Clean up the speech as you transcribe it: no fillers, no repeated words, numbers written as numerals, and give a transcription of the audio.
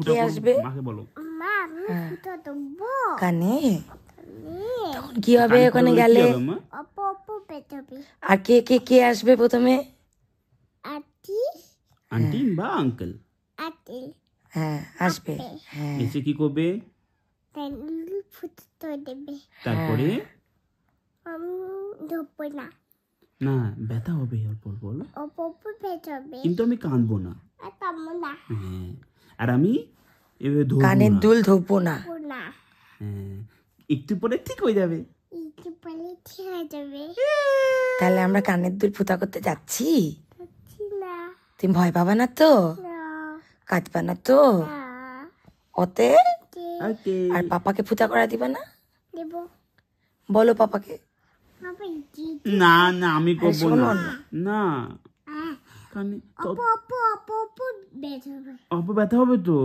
কে আসবে? মাকে বলো। মা আমি ফুটা দেবো কানে তখন কি হবে ওখানে গেলে? অপু অপু পেটাবি আর কে কে কে আসবে প্রথমে? আটি আন্টি বা আঙ্কেল আটি হ্যাঁ আসবে। হ্যাঁ এসে কি করবে? তাই ফুটা দেবে তারপরে আমি ধরবো না না ব্যথা হবে এরপর বলো। অপু অপু পেটাবি কিন্তু আমি কাঁদবো না। আর কামো না হ্যাঁ আর আমি এভাবে ধরবো কানের না। দুল ধরবো না। না হ্যাঁ একটু পরে ঠিক হয়ে যাবে। একটু পরে ঠিক হয়ে যাবে তাহলে আমরা কানের দুল ফুটা করতে যাচ্ছি। যাচ্ছি না তুমি ভয় পাবা না তো? না কাঁদবা না তো? না ওতে ওকে আর পাপাকে ফুটা করা দিবা না? দেবো বলো পাপাকে। বাবা জি না না আমি করবো শোনো না। না। না কানে তো অপু অপু অপু অপু বেটাবে অল্প ব্যথা হবে তো।